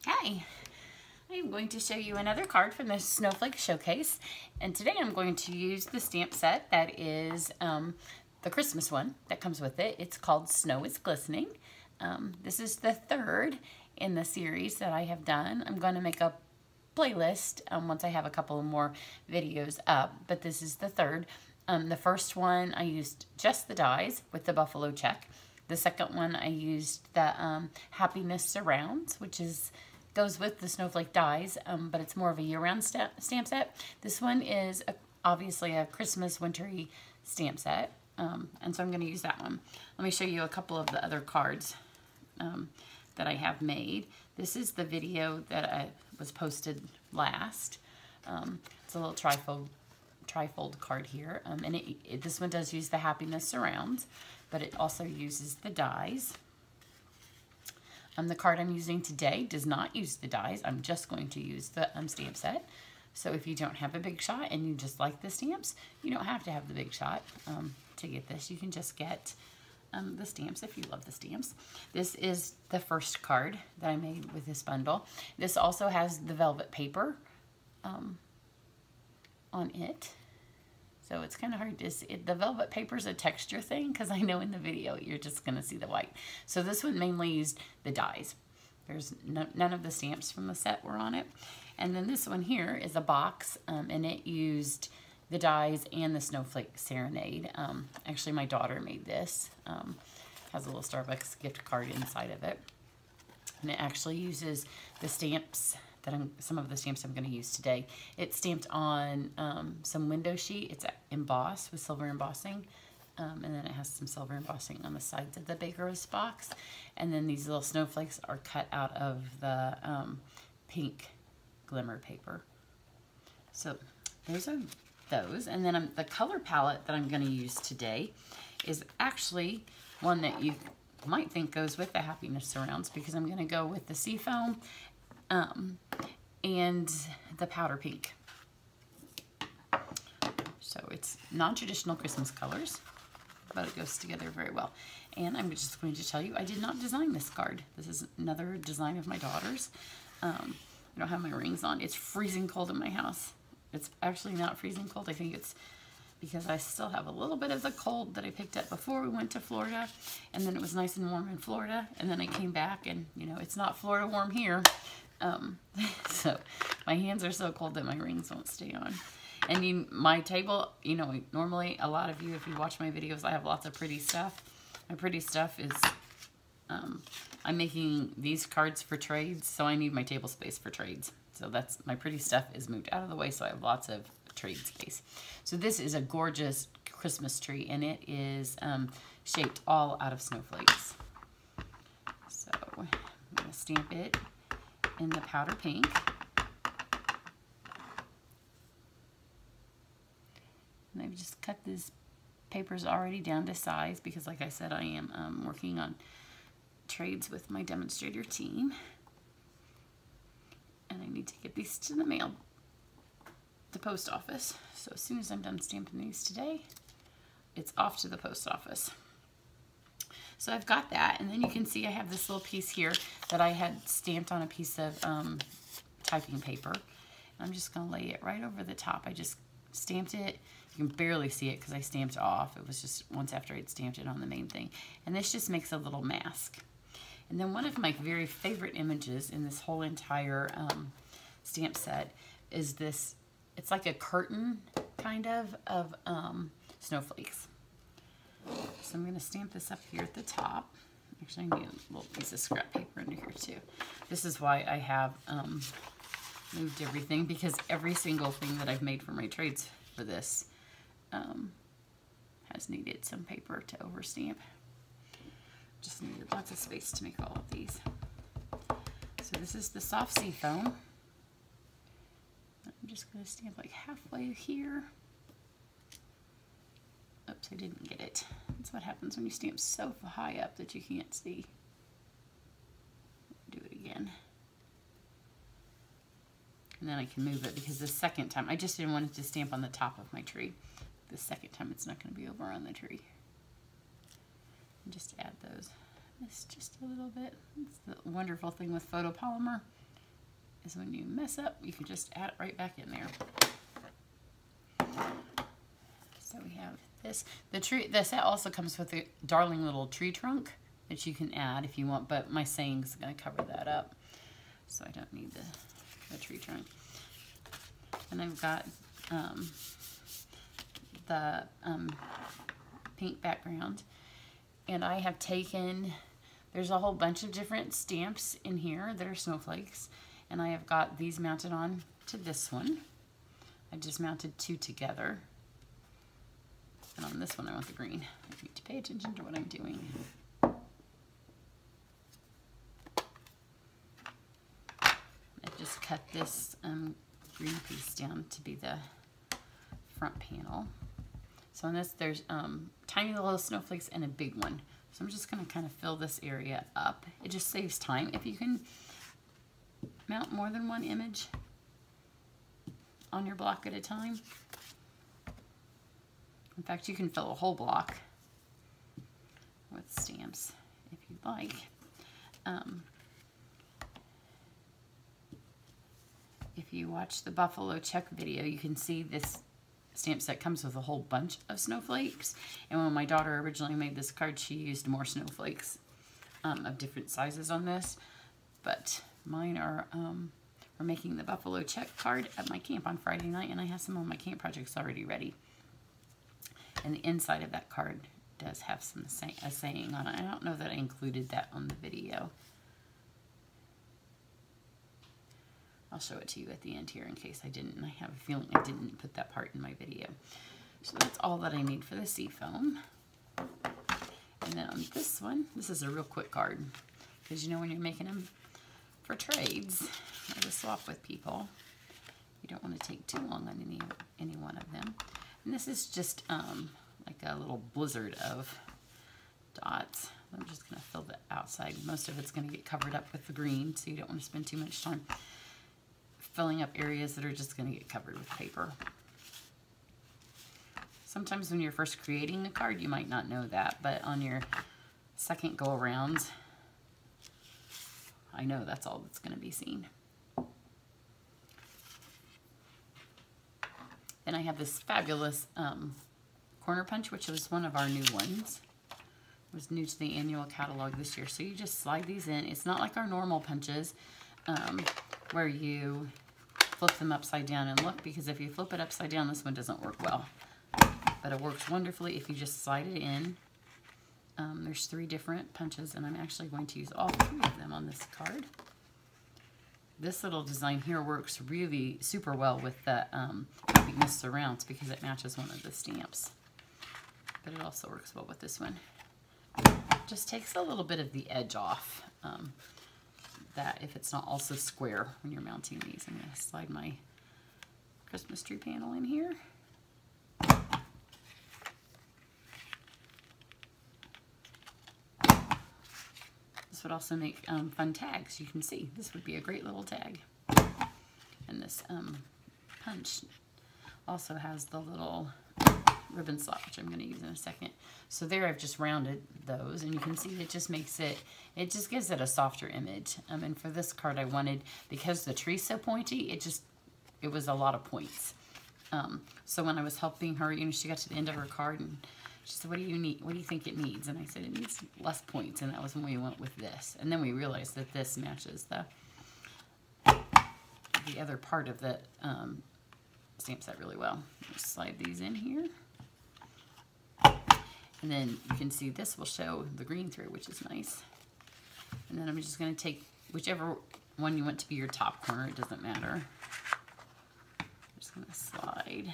Hi, I'm going to show you another card from the Snowflake Showcase, and today I'm going to use the stamp set that is the Christmas one that comes with it. It's called Snow is Glistening. This is the third in the series that I have done. I'm going to make a playlist once I have a couple more videos up, but this is the third. The first one I used just the dies with the buffalo check. The second one I used the Happiness Surrounds, which goes with the Snowflake dies, but it's more of a year-round stamp set. This one is obviously a Christmas wintry stamp set, and so I'm going to use that one. Let me show you a couple of the other cards that I have made. This is the video that was posted last. It's a little trifold card here, and this one does use the Happiness Surrounds, but it also uses the dies. The card I'm using today does not use the dies. I'm just going to use the stamp set. So if you don't have a big shot and you just like the stamps, you don't have to have the big shot to get this. You can just get the stamps if you love the stamps. This is the first card that I made with this bundle. This also has the velvet paper on it. So it's kind of hard to see. The velvet paper is a texture thing because I know in the video you're just going to see the white. So this one mainly used the dies. There's none of the stamps from the set were on it. And then this one here is a box, and it used the dies and the Snowflake Serenade. Actually, my daughter made this. Has a little Starbucks gift card inside of it. And it actually uses the stamps that some of the stamps I'm going to use today. It's stamped on some window sheet. It's embossed with silver embossing. And then it has some silver embossing on the sides of the Baker's box. And then these little snowflakes are cut out of the pink glimmer paper. So those are those. And then the color palette that I'm going to use today is actually one that you might think goes with the Happiness Surrounds, because I'm going to go with the Seafoam and the powder pink. So it's non-traditional Christmas colors, but it goes together very well. And I'm just going to tell you, I did not design this card. This is another design of my daughter's. I don't have my rings on. It's freezing cold in my house. It's actually not freezing cold. I think it's because I still have a little bit of the cold that I picked up before we went to Florida. And then it was nice and warm in Florida. And then I came back and, you know, it's not Florida warm here. So my hands are so cold that my rings won't stay on. And my table, you know, normally a lot of you, if you watch my videos, I have lots of pretty stuff. My pretty stuff is, I'm making these cards for trades, so I need my table space for trades. So that's, my pretty stuff is moved out of the way, so I have lots of trade space. So this is a gorgeous Christmas tree, and it is shaped all out of snowflakes. So I'm going to stamp it in the powder pink. And I've just cut these papers already down to size because, like I said, I am working on trades with my demonstrator team. And I need to get these to the mail, the post office. So as soon as I'm done stamping these today, it's off to the post office. So I've got that, and then you can see I have this little piece here that I had stamped on a piece of typing paper. I'm just going to lay it right over the top. I just stamped it. You can barely see it because I stamped off. It was just once after I'd stamped it on the main thing. And this just makes a little mask. And then one of my very favorite images in this whole entire stamp set is this. It's like a curtain, kind of snowflakes. So I'm going to stamp this up here at the top. Actually, I need a little piece of scrap paper under here too. This is why I have moved everything, because every single thing that I've made for my trades for this has needed some paper to overstamp. Just needed lots of space to make all of these. So this is the soft Seafoam. I'm just going to stamp like halfway here. Oops, I didn't get it. That's what happens when you stamp so high up that you can't see. Do it again. And then I can move it, because the second time, I just didn't want it to stamp on the top of my tree. The second time it's not going to be over on the tree. And just add those. This just a little bit. It's the wonderful thing with photopolymer. is when you mess up, you can just add it right back in there. So we have this. The set also comes with a darling little tree trunk that you can add if you want, but my saying is going to cover that up, so I don't need the tree trunk. And I've got the pink background, and I have taken, there's a whole bunch of different stamps in here that are snowflakes, and I have got these mounted on to this one. I just mounted 2 together, and on this one I want the green. I need to pay attention to what I'm doing. I just cut this green piece down to be the front panel. So on this, there's tiny little snowflakes and a big one. So I'm just going to kind of fill this area up. It just saves time if you can mount more than one image on your block at a time. In fact, you can fill a whole block with stamps if you'd like. If you watch the Buffalo Check video, you can see this stamp set comes with a whole bunch of snowflakes. And when my daughter originally made this card, she used more snowflakes of different sizes on this. But mine are, we're making the Buffalo Check card at my camp on Friday night, and I have some of my camp projects already ready. And the inside of that card does have a saying on it. I don't know that I included that on the video. I'll show it to you at the end here in case I didn't. I have a feeling I didn't put that part in my video. So that's all that I need for the seafoam. And then on this one, this is a real quick card, because you know when you're making them for trades or to swap with people, you don't want to take too long on any one of them. And this is just like a little blizzard of dots. I'm just going to fill the outside. Most of it's going to get covered up with the green, so you don't want to spend too much time filling up areas that are just going to get covered with paper. Sometimes when you're first creating a card, you might not know that, but on your second go around, I know that's all that's going to be seen. Then I have this fabulous corner punch, which was one of our new ones. It was new to the annual catalog this year. So you just slide these in. It's not like our normal punches where you flip them upside down and look, because if you flip it upside down, this one doesn't work well. But it works wonderfully if you just slide it in. There's 3 different punches, and I'm actually going to use all 3 of them on this card. This little design here works really super well with the Happiness Surrounds because it matches one of the stamps. But it also works well with this one. Just takes a little bit of the edge off. That if it's not also square when you're mounting these. I'm going to slide my Christmas tree panel in here. This would also make fun tags. You can see this would be a great little tag. And this punch also has the little ribbon slot, which I'm going to use in a second. So there I've just rounded those, and you can see it just makes it, it just gives it a softer image. And for this card I wanted, because the tree's so pointy, it was a lot of points. So when I was helping her, you know, she got to the end of her card and she said, what do you need? What do you think it needs? And I said, it needs less points, and that was when we went with this. And then we realized that this matches the other part of the stamp set really well. Just slide these in here. And then you can see this will show the green through, which is nice. And then I'm just going to take whichever one you want to be your top corner. It doesn't matter. I'm just going to slide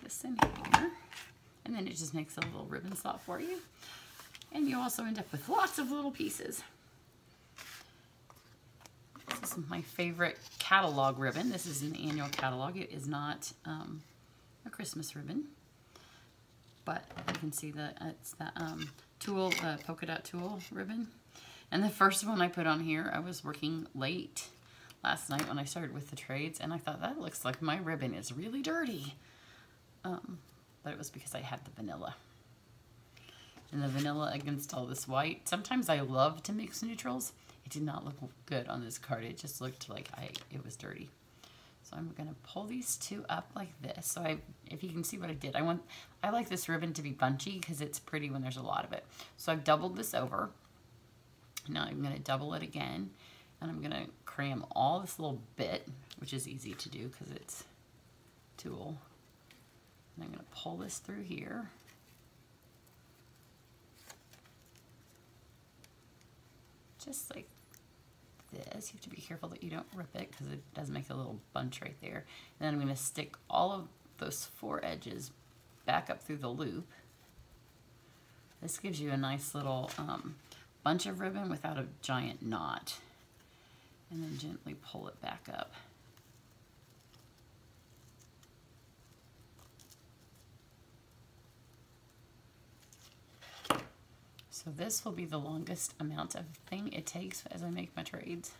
this in here. And then it just makes a little ribbon slot for you. And you also end up with lots of little pieces. This is my favorite catalog ribbon. This is an annual catalog. It is not a Christmas ribbon. But you can see that it's the tulle, the polka dot tulle ribbon. And the first one I put on here, I was working late last night when I started with the trades, and I thought, that looks like my ribbon is really dirty. But it was because I had the vanilla. and the vanilla against all this white. Sometimes I love to mix neutrals. It did not look good on this card. It just looked like it was dirty. So I'm gonna pull these two up like this. So if you can see what I did, I like this ribbon to be bunchy because it's pretty when there's a lot of it. So I've doubled this over. Now I'm gonna double it again, and I'm gonna cram all this little bit, which is easy to do because it's tulle. And I'm gonna pull this through here. Just like this. You have to be careful that you don't rip it because it does make a little bunch right there. And then I'm going to stick all of those 4 edges back up through the loop. This gives you a nice little bunch of ribbon without a giant knot. And then gently pull it back up. So this will be the longest amount of thing it takes as I make my trades.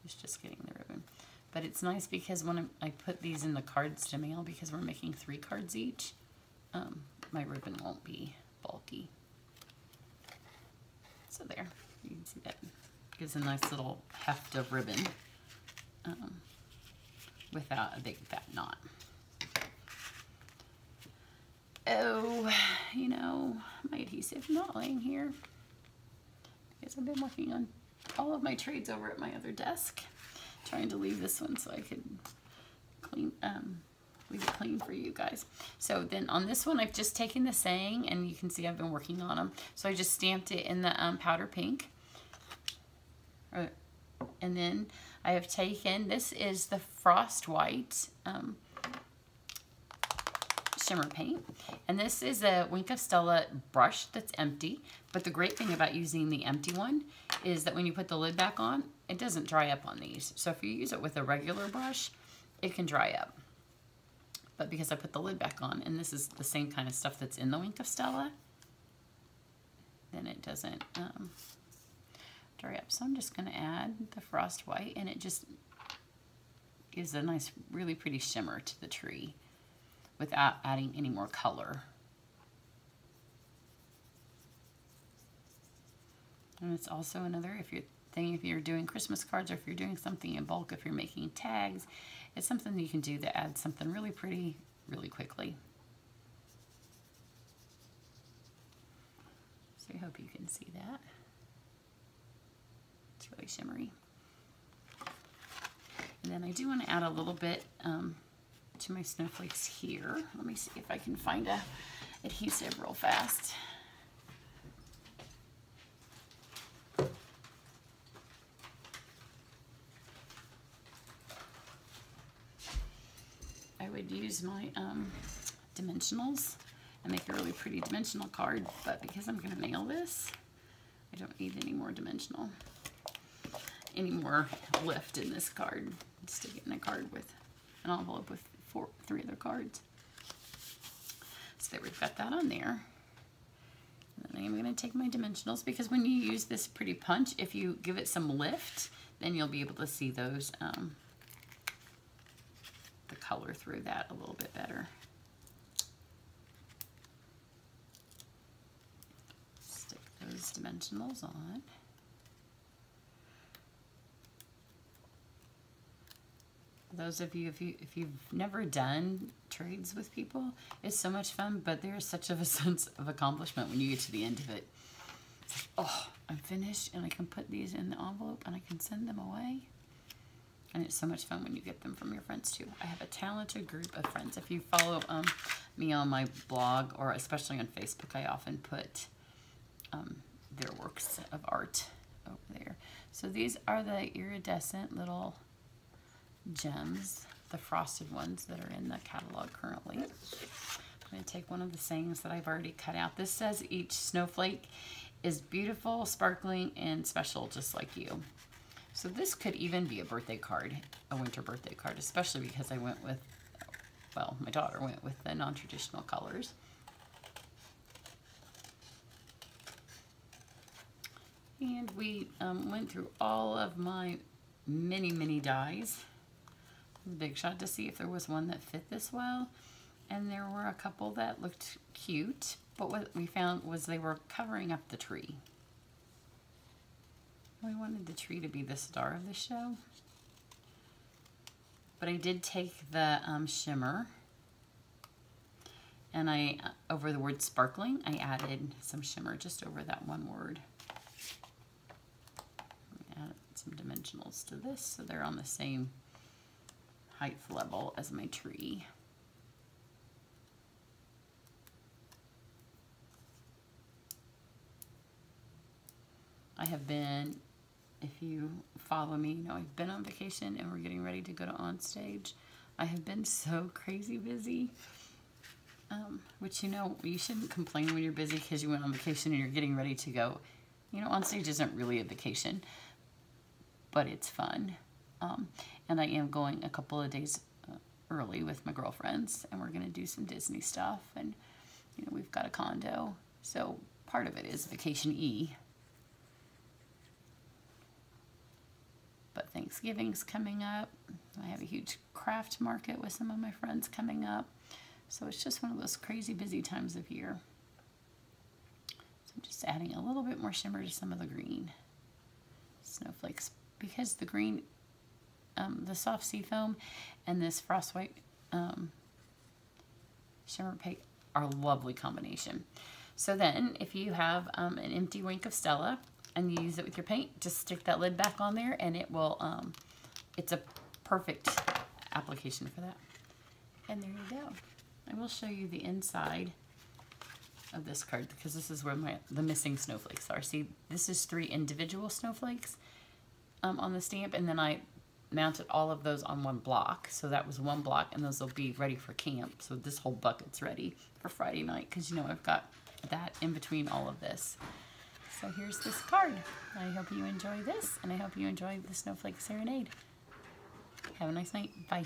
It's just getting the ribbon. But it's nice because when I put these in the cards to mail, because we're making 3 cards each, my ribbon won't be bulky. So there, you can see that gives a nice little heft of ribbon without a big fat knot. Oh, you know, my adhesive not laying here because I've been working on all of my trades over at my other desk, trying to leave this one so I could clean, leave it clean for you guys. So then on this one, I've just taken the saying, and you can see I've been working on them. So I just stamped it in the powder pink. And then I have taken, this is the Frost White shimmer paint, and this is a Wink of Stella brush that's empty. But the great thing about using the empty one is that when you put the lid back on, it doesn't dry up on these. So if you use it with a regular brush, it can dry up. But because I put the lid back on, and this is the same kind of stuff that's in the Wink of Stella, then it doesn't dry up. So I'm just going to add the Frost White, and it just gives a nice, really pretty shimmer to the tree without adding any more color. And it's also another, if you're doing Christmas cards, or if you're doing something in bulk, if you're making tags, it's something you can do to add something really pretty really quickly. So I hope you can see that. It's really shimmery. And then I do want to add a little bit to my snowflakes here. Let me see if I can find a adhesive real fast. I would use my dimensionals and make a really pretty dimensional card, but because I'm going to mail this, I don't need any more lift in this card. Stick it in a card with an envelope with 3 other cards. So there, we've got that on there. And then I'm going to take my dimensionals, because when you use this pretty punch, if you give it some lift, then you'll be able to see those the color through that a little bit better. Stick those dimensionals on. Those of you, if you've never done trades with people, it's so much fun, but there's such a sense of accomplishment when you get to the end of it. It's like, oh, I'm finished, and I can put these in the envelope, and I can send them away. And it's so much fun when you get them from your friends, too. I have a talented group of friends. If you follow me on my blog, or especially on Facebook, I often put their works of art over there. So these are the iridescent little gems, the frosted ones that are in the catalog currently. I'm going to take one of the sayings that I've already cut out. This says each snowflake is beautiful, sparkling, and special, just like you. So this could even be a birthday card, a winter birthday card, especially because I went with, well, my daughter went with the non-traditional colors. And we went through all of my many dies. Big shot to see if there was one that fit this well, and there were a couple that looked cute, But what we found was they were covering up the tree. We wanted the tree to be the star of the show. But I did take the shimmer, and I, over the word sparkling, I added some shimmer just over that one word. Add some dimensionals to this so they're on the same height level as my tree. I have been, if you follow me, you know I've been on vacation and we're getting ready to go to on stage. I have been so crazy busy, which, you know, you shouldn't complain when you're busy because you went on vacation and you're getting ready to go. You know, on stage isn't really a vacation, but it's fun. And I am going a couple of days early with my girlfriends, and we're going to do some Disney stuff, and, you know, we've got a condo, so part of it is vacation-y. But Thanksgiving's coming up. I have a huge craft market with some of my friends coming up. So it's just one of those crazy busy times of year. So I'm just adding a little bit more shimmer to some of the green snowflakes, because the green, the soft sea foam and this frost white shimmer paint are a lovely combination. So then if you have an empty wink of Stella, and you use it with your paint, just stick that lid back on there and it will, it's a perfect application for that. And there you go. I will show you the inside of this card because this is where the missing snowflakes are. See, this is 3 individual snowflakes on the stamp, and then I mounted all of those on one block. So that was one block, and those will be ready for camp. So this whole bucket's ready for Friday night because, you know, I've got that in between all of this. So here's this card. I hope you enjoy this, and I hope you enjoy the Snowflake Serenade. Have a nice night. Bye.